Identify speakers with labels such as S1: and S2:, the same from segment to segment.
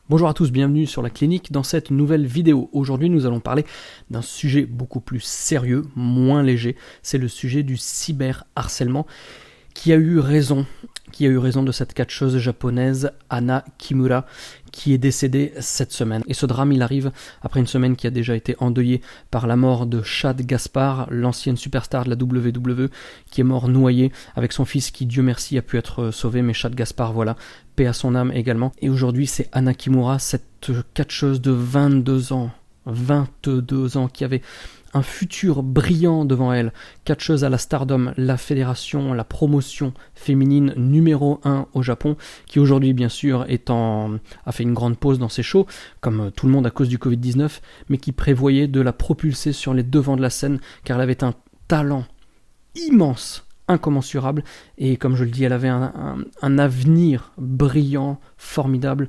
S1: Bonjour à tous, bienvenue sur la clinique dans cette nouvelle vidéo. Aujourd'hui nous allons parler d'un sujet beaucoup plus sérieux, moins léger. C'est le sujet du cyberharcèlement qui a eu raison de cette catcheuse japonaise Hana Kimura qui est décédée cette semaine. Et ce drame il arrive après une semaine qui a déjà été endeuillée par la mort de Shad Gaspard, l'ancienne superstar de la WWE qui est mort noyé avec son fils qui Dieu merci a pu être sauvé, mais Shad Gaspard voilà, paix à son âme également. Et aujourd'hui c'est Hana Kimura, cette catcheuse de 22 ans qui avait un futur brillant devant elle, catcheuse à la Stardom, la fédération, la promotion féminine numéro 1 au Japon, qui aujourd'hui bien sûr a fait une grande pause dans ses shows, comme tout le monde à cause du Covid-19, mais qui prévoyait de la propulser sur les devants de la scène, car elle avait un talent immense, incommensurable, et comme je le dis, elle avait un avenir brillant, formidable.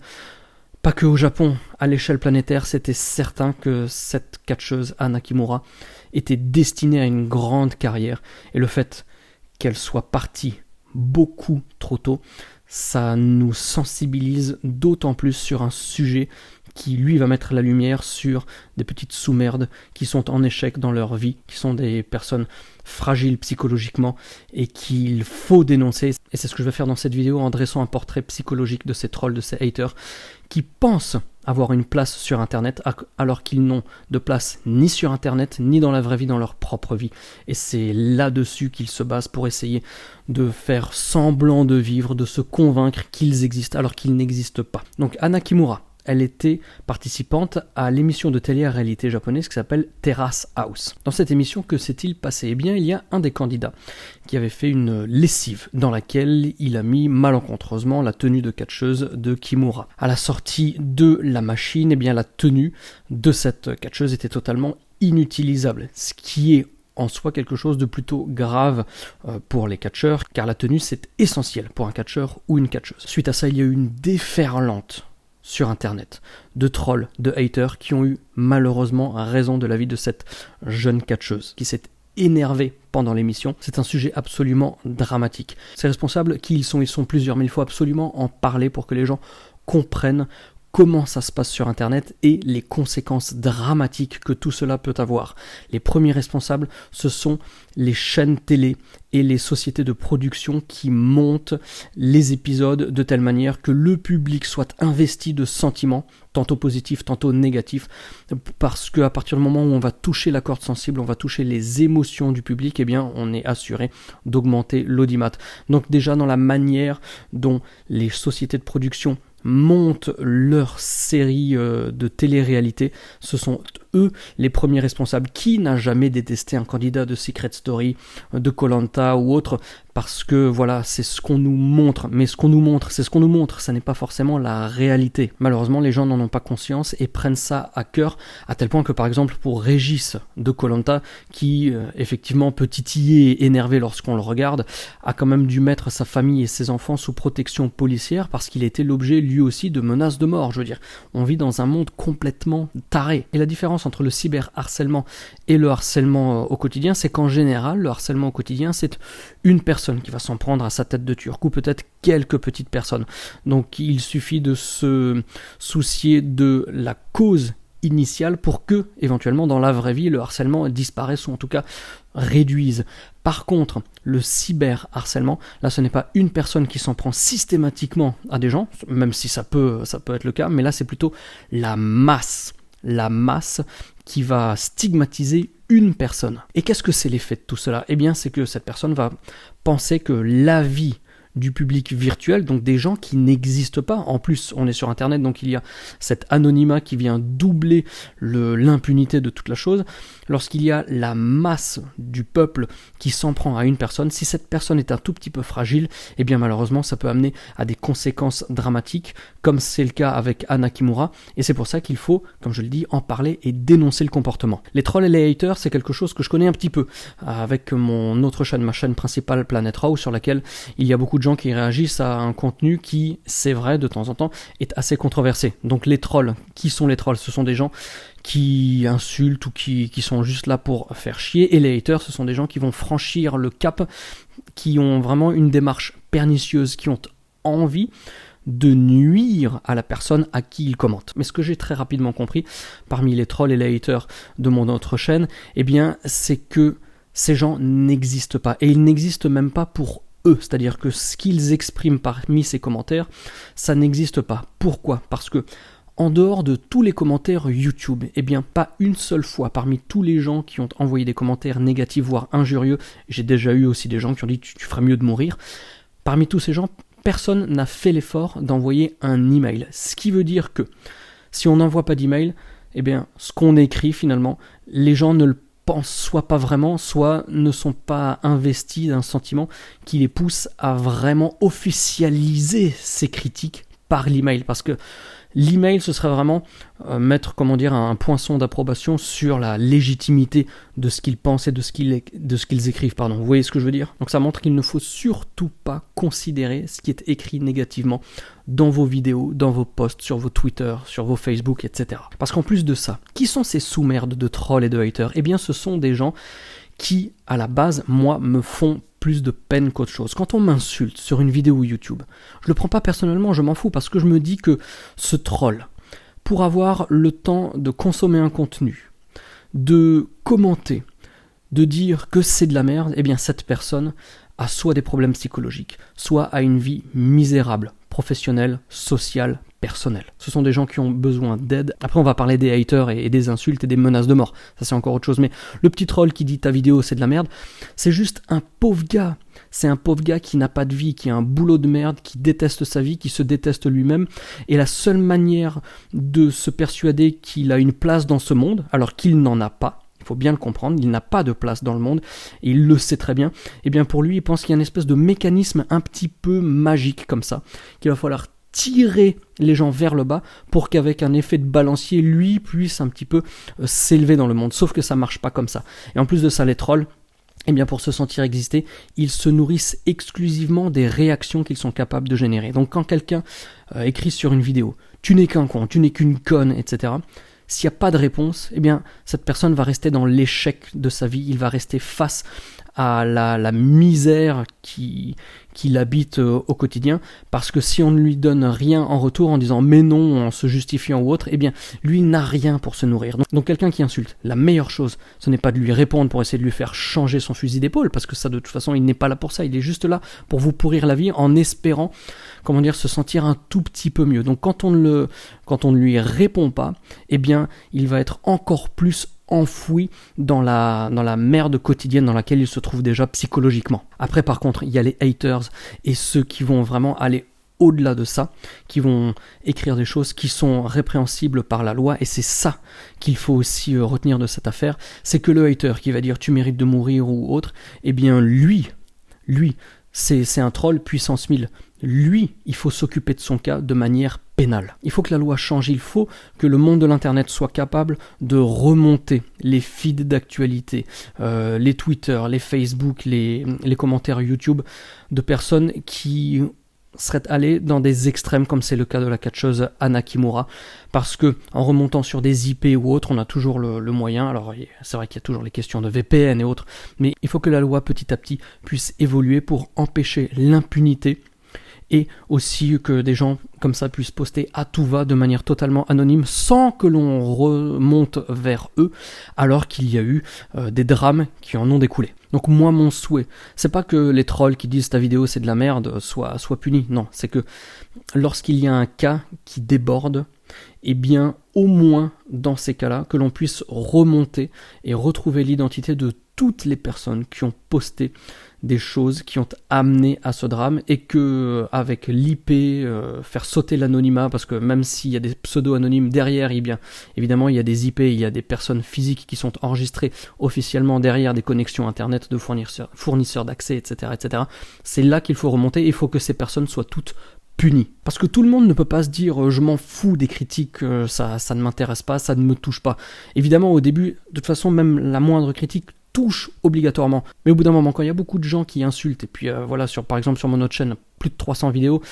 S1: Pas que au Japon, à l'échelle planétaire, c'était certain que cette catcheuse Hana Kimura était destinée à une grande carrière. Et le fait qu'elle soit partie beaucoup trop tôt, ça nous sensibilise d'autant plus sur un sujet qui lui va mettre la lumière sur des petites sous-merdes qui sont en échec dans leur vie, qui sont des personnes fragiles psychologiquement et qu'il faut dénoncer. Et c'est ce que je vais faire dans cette vidéo en dressant un portrait psychologique de ces trolls, de ces haters qui pensent avoir une place sur Internet alors qu'ils n'ont de place ni sur Internet ni dans la vraie vie, dans leur propre vie. Et c'est là-dessus qu'ils se basent pour essayer de faire semblant de vivre, de se convaincre qu'ils existent alors qu'ils n'existent pas. Donc Hana Kimura, elle était participante à l'émission de télé-réalité japonaise qui s'appelle Terrace House. Dans cette émission, que s'est-il passé ? Eh bien, il y a un des candidats qui avait fait une lessive dans laquelle il a mis malencontreusement la tenue de catcheuse de Kimura. À la sortie de la machine, eh bien, la tenue de cette catcheuse était totalement inutilisable, ce qui est en soi quelque chose de plutôt grave pour les catcheurs, car la tenue c'est essentiel pour un catcheur ou une catcheuse. Suite à ça, il y a eu une déferlante sur Internet, de trolls, de haters qui ont eu malheureusement raison de la vie de cette jeune catcheuse qui s'est énervée pendant l'émission. C'est un sujet absolument dramatique. Ces responsables, qui ils sont plusieurs, mais il faut absolument en parler pour que les gens comprennent comment ça se passe sur Internet et les conséquences dramatiques que tout cela peut avoir. Les premiers responsables, ce sont les chaînes télé et les sociétés de production qui montent les épisodes de telle manière que le public soit investi de sentiments, tantôt positifs, tantôt négatifs, parce qu'à partir du moment où on va toucher la corde sensible, on va toucher les émotions du public, eh bien on est assuré d'augmenter l'audimat. Donc déjà dans la manière dont les sociétés de production montent leur série de télé-réalité, ce sont eux les premiers responsables. Qui n'a jamais détesté un candidat de Secret Story, de Koh-Lanta ou autre, parce que voilà, c'est ce qu'on nous montre, mais ce qu'on nous montre, c'est ce qu'on nous montre, ça n'est pas forcément la réalité. Malheureusement, les gens n'en ont pas conscience et prennent ça à cœur, à tel point que par exemple pour Régis de Koh-Lanta, qui effectivement peut titiller et énerver lorsqu'on le regarde, a quand même dû mettre sa famille et ses enfants sous protection policière parce qu'il était l'objet lui aussi de menaces de mort. Je veux dire, on vit dans un monde complètement taré. Et la différence entre le cyberharcèlement et le harcèlement au quotidien, c'est qu'en général, le harcèlement au quotidien, c'est une personne qui va s'en prendre à sa tête de turc, ou peut-être quelques petites personnes. Donc il suffit de se soucier de la cause initiale pour que, éventuellement, dans la vraie vie, le harcèlement disparaisse ou en tout cas réduise. Par contre, le cyberharcèlement, là ce n'est pas une personne qui s'en prend systématiquement à des gens, même si ça peut être le cas, mais là c'est plutôt la masse qui va stigmatiser une personne. Et qu'est-ce que c'est l'effet de tout cela ? Eh bien, c'est que cette personne va penser que la vie du public virtuel, donc des gens qui n'existent pas. En plus, on est sur Internet, donc il y a cet anonymat qui vient doubler l'impunité de toute la chose. Lorsqu'il y a la masse du peuple qui s'en prend à une personne, si cette personne est un tout petit peu fragile, eh bien malheureusement, ça peut amener à des conséquences dramatiques, comme c'est le cas avec Hana Kimura, et c'est pour ça qu'il faut, comme je le dis, en parler et dénoncer le comportement. Les trolls et les haters, c'est quelque chose que je connais un petit peu, avec mon autre chaîne, ma chaîne principale Planet Raw, sur laquelle il y a beaucoup de gens qui réagissent à un contenu qui, c'est vrai, de temps en temps, est assez controversé. Donc les trolls, qui sont les trolls ? Ce sont des gens qui insultent ou qui sont juste là pour faire chier, et les haters, ce sont des gens qui vont franchir le cap, qui ont vraiment une démarche pernicieuse, qui ont envie de nuire à la personne à qui il commente. Mais ce que j'ai très rapidement compris, parmi les trolls et les haters de mon autre chaîne, eh bien, c'est que ces gens n'existent pas. Et ils n'existent même pas pour eux. C'est-à-dire que ce qu'ils expriment parmi ces commentaires, ça n'existe pas. Pourquoi ? Parce que en dehors de tous les commentaires YouTube, eh bien pas une seule fois parmi tous les gens qui ont envoyé des commentaires négatifs voire injurieux, j'ai déjà eu aussi des gens qui ont dit tu ferais mieux de mourir, parmi tous ces gens, personne n'a fait l'effort d'envoyer un email. Ce qui veut dire que si on n'envoie pas d'email, eh bien ce qu'on écrit finalement, les gens ne le pensent soit pas vraiment, soit ne sont pas investis d'un sentiment qui les pousse à vraiment officialiser ces critiques par l'email, parce que l'email, ce serait vraiment mettre, un poinçon d'approbation sur la légitimité de ce qu'ils pensent et de ce qu'ils écrivent. Vous voyez ce que je veux dire ? Donc ça montre qu'il ne faut surtout pas considérer ce qui est écrit négativement dans vos vidéos, dans vos posts, sur vos Twitter, sur vos Facebook, etc. Parce qu'en plus de ça, qui sont ces sous-merdes de trolls et de haters ? Eh bien, ce sont des gens qui, à la base, moi, me font plus de peine qu'autre chose. Quand on m'insulte sur une vidéo YouTube, je le prends pas personnellement, je m'en fous, parce que je me dis que ce troll, pour avoir le temps de consommer un contenu, de commenter, de dire que c'est de la merde, eh bien cette personne a soit des problèmes psychologiques, soit a une vie misérable, professionnelle, sociale, personnelle. Ce sont des gens qui ont besoin d'aide. Après, on va parler des haters et des insultes et des menaces de mort. Ça, c'est encore autre chose. Mais le petit troll qui dit ta vidéo, c'est de la merde, c'est juste un pauvre gars. C'est un pauvre gars qui n'a pas de vie, qui a un boulot de merde, qui déteste sa vie, qui se déteste lui-même. Et la seule manière de se persuader qu'il a une place dans ce monde, alors qu'il n'en a pas, il faut bien le comprendre, il n'a pas de place dans le monde, et il le sait très bien, et bien pour lui, il pense qu'il y a une espèce de mécanisme un petit peu magique comme ça, qu'il va falloir tirer les gens vers le bas pour qu'avec un effet de balancier, lui puisse un petit peu s'élever dans le monde. Sauf que ça marche pas comme ça. Et en plus de ça, les trolls, eh bien pour se sentir exister, ils se nourrissent exclusivement des réactions qu'ils sont capables de générer. Donc quand quelqu'un écrit sur une vidéo « tu n'es qu'un con, tu n'es qu'une conne », etc., s'il n'y a pas de réponse, eh bien cette personne va rester dans l'échec de sa vie, il va rester face à la misère qui l'habite au quotidien, parce que si on ne lui donne rien en retour en disant mais non, en se justifiant ou autre, eh bien lui n'a rien pour se nourrir. Donc quelqu'un qui insulte, la meilleure chose, ce n'est pas de lui répondre pour essayer de lui faire changer son fusil d'épaule, parce que ça de toute façon il n'est pas là pour ça, il est juste là pour vous pourrir la vie en espérant, se sentir un tout petit peu mieux. Donc quand on ne lui répond pas, eh bien il va être encore plus enfoui dans la merde quotidienne dans laquelle il se trouve déjà psychologiquement. Après par contre, il y a les haters et ceux qui vont vraiment aller au-delà de ça, qui vont écrire des choses qui sont répréhensibles par la loi, et c'est ça qu'il faut aussi retenir de cette affaire, c'est que le hater qui va dire tu mérites de mourir ou autre, eh bien lui, c'est un troll puissance 1000. Lui, il faut s'occuper de son cas de manière pénale. Il faut que la loi change, il faut que le monde de l'internet soit capable de remonter les feeds d'actualité, les Twitter, les Facebook, les commentaires YouTube de personnes qui seraient allées dans des extrêmes, comme c'est le cas de la catcheuse Anna Kimura, parce que en remontant sur des IP ou autres, on a toujours le moyen. Alors c'est vrai qu'il y a toujours les questions de VPN et autres, mais il faut que la loi petit à petit puisse évoluer pour empêcher l'impunité, et aussi que des gens comme ça puissent poster à tout va de manière totalement anonyme sans que l'on remonte vers eux, alors qu'il y a eu des drames qui en ont découlé. Donc moi, mon souhait, c'est pas que les trolls qui disent ta vidéo c'est de la merde soient punis, non, c'est que lorsqu'il y a un cas qui déborde, eh bien au moins dans ces cas-là, que l'on puisse remonter et retrouver l'identité de toutes les personnes qui ont posté des choses qui ont amené à ce drame, et que avec l'IP, faire sauter l'anonymat, parce que même s'il y a des pseudo-anonymes derrière, eh bien évidemment il y a des IP, il y a des personnes physiques qui sont enregistrées officiellement derrière des connexions internet de fournisseurs d'accès, etc., etc. C'est là qu'il faut remonter, et il faut que ces personnes soient toutes punies. Parce que tout le monde ne peut pas se dire je m'en fous des critiques, ça ne m'intéresse pas, ça ne me touche pas. Évidemment au début, de toute façon même la moindre critique touche obligatoirement. Mais au bout d'un moment, quand il y a beaucoup de gens qui insultent, et puis par exemple sur mon autre chaîne, plus de 300 vidéos,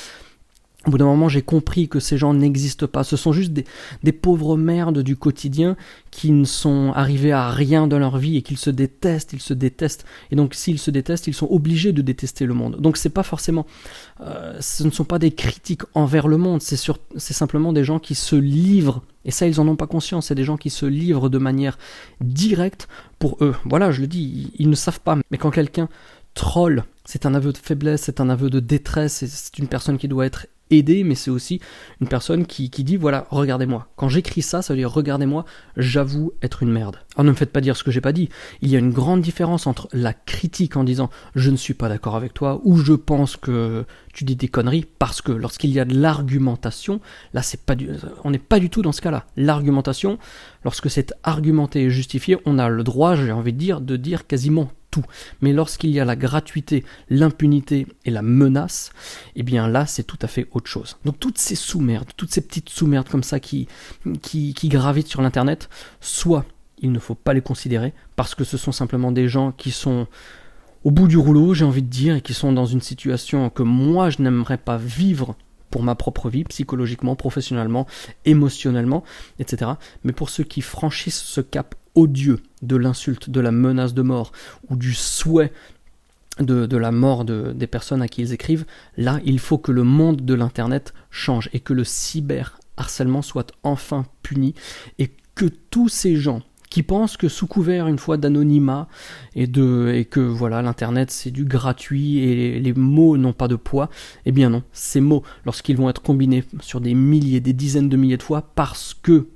S1: Au bout d'un moment, j'ai compris que ces gens n'existent pas. Ce sont juste des pauvres merdes du quotidien qui ne sont arrivés à rien dans leur vie et qu'ils se détestent, ils se détestent. Et donc, s'ils se détestent, ils sont obligés de détester le monde. Donc, c'est pas forcément, ce ne sont pas des critiques envers le monde. C'est simplement des gens qui se livrent. Et ça, ils en ont pas conscience. C'est des gens qui se livrent de manière directe pour eux. Voilà, je le dis, ils ne savent pas. Mais quand quelqu'un troll, c'est un aveu de faiblesse, c'est un aveu de détresse, c'est une personne qui doit être aidée, mais c'est aussi une personne qui dit voilà, regardez-moi. Quand j'écris ça, ça veut dire regardez-moi, j'avoue être une merde. Alors ne me faites pas dire ce que j'ai pas dit. Il y a une grande différence entre la critique en disant je ne suis pas d'accord avec toi ou je pense que tu dis des conneries, parce que lorsqu'il y a de l'argumentation, là on n'est pas du tout dans ce cas-là. L'argumentation, lorsque c'est argumenté et justifié, on a le droit, j'ai envie de dire quasiment tout. Mais lorsqu'il y a la gratuité, l'impunité et la menace, eh bien là, c'est tout à fait autre chose. Donc toutes ces sous-merdes, toutes ces petites sous-merdes comme ça qui gravitent sur l'internet, soit il ne faut pas les considérer, parce que ce sont simplement des gens qui sont au bout du rouleau, j'ai envie de dire, et qui sont dans une situation que moi, je n'aimerais pas vivre pour ma propre vie, psychologiquement, professionnellement, émotionnellement, etc. Mais pour ceux qui franchissent ce cap odieux de l'insulte, de la menace de mort ou du souhait de la mort des personnes à qui ils écrivent, là, il faut que le monde de l'internet change et que le cyberharcèlement soit enfin puni et que tous ces gens qui pensent que sous couvert une fois d'anonymat et que voilà, l'internet c'est du gratuit et les mots n'ont pas de poids, eh bien non, ces mots, lorsqu'ils vont être combinés sur des milliers, des dizaines de milliers de fois, parce que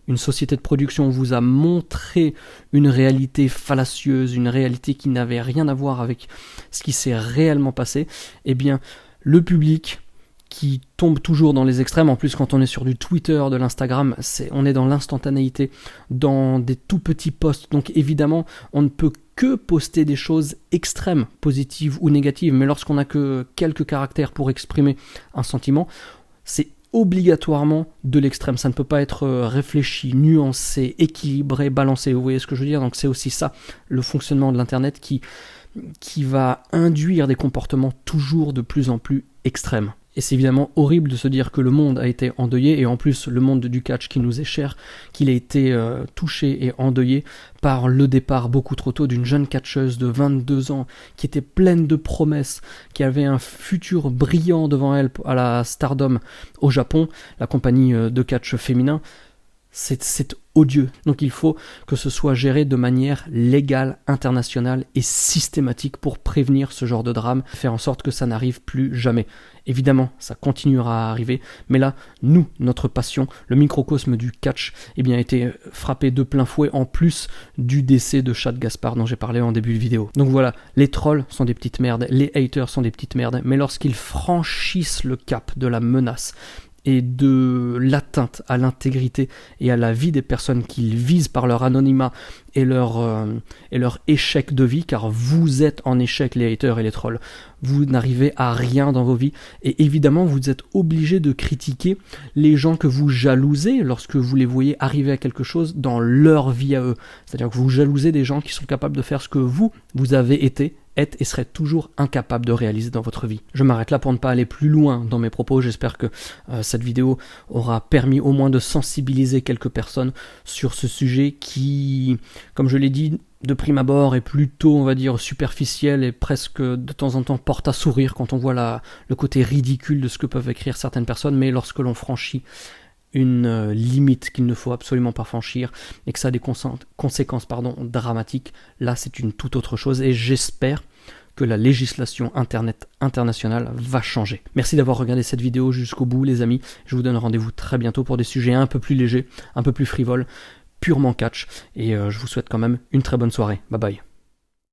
S1: une société de production vous a montré une réalité fallacieuse, une réalité qui n'avait rien à voir avec ce qui s'est réellement passé, eh bien le public qui tombe toujours dans les extrêmes. En plus, quand on est sur du Twitter, de l'Instagram, on est dans l'instantanéité, dans des tout petits posts. Donc évidemment, on ne peut que poster des choses extrêmes, positives ou négatives. Mais lorsqu'on n'a que quelques caractères pour exprimer un sentiment, c'est obligatoirement de l'extrême. Ça ne peut pas être réfléchi, nuancé, équilibré, balancé. Vous voyez ce que je veux dire? Donc c'est aussi ça, le fonctionnement de l'Internet qui va induire des comportements toujours de plus en plus extrêmes. Et c'est évidemment horrible de se dire que le monde a été endeuillé, et en plus le monde du catch qui nous est cher, qu'il a été touché et endeuillé par le départ beaucoup trop tôt d'une jeune catcheuse de 22 ans qui était pleine de promesses, qui avait un futur brillant devant elle à la Stardom au Japon, la compagnie de catch féminin. C'est odieux. Donc il faut que ce soit géré de manière légale, internationale et systématique pour prévenir ce genre de drame, faire en sorte que ça n'arrive plus jamais. Évidemment, ça continuera à arriver, mais là, nous, notre passion, le microcosme du catch, eh bien, a été frappé de plein fouet en plus du décès de Chad Gaspard dont j'ai parlé en début de vidéo. Donc voilà, les trolls sont des petites merdes, les haters sont des petites merdes, mais lorsqu'ils franchissent le cap de la menace, et de l'atteinte à l'intégrité et à la vie des personnes qu'ils visent par leur anonymat et leur échec de vie, car vous êtes en échec, les haters et les trolls. Vous n'arrivez à rien dans vos vies, et évidemment vous êtes obligé de critiquer les gens que vous jalousez lorsque vous les voyez arriver à quelque chose dans leur vie à eux. C'est-à-dire que vous jalousez des gens qui sont capables de faire ce que vous avez été, êtes et serez toujours incapable de réaliser dans votre vie. Je m'arrête là pour ne pas aller plus loin dans mes propos. J'espère que cette vidéo aura permis au moins de sensibiliser quelques personnes sur ce sujet qui, comme je l'ai dit, de prime abord est plutôt, on va dire, superficiel et presque de temps en temps porte à sourire quand on voit le côté ridicule de ce que peuvent écrire certaines personnes, mais lorsque l'on franchit une limite qu'il ne faut absolument pas franchir et que ça a des conséquences dramatiques, là c'est une toute autre chose, et j'espère que la législation Internet internationale va changer. Merci d'avoir regardé cette vidéo jusqu'au bout, les amis. Je vous donne rendez-vous très bientôt pour des sujets un peu plus légers, un peu plus frivoles, purement catch, et je vous souhaite quand même une très bonne soirée. Bye bye.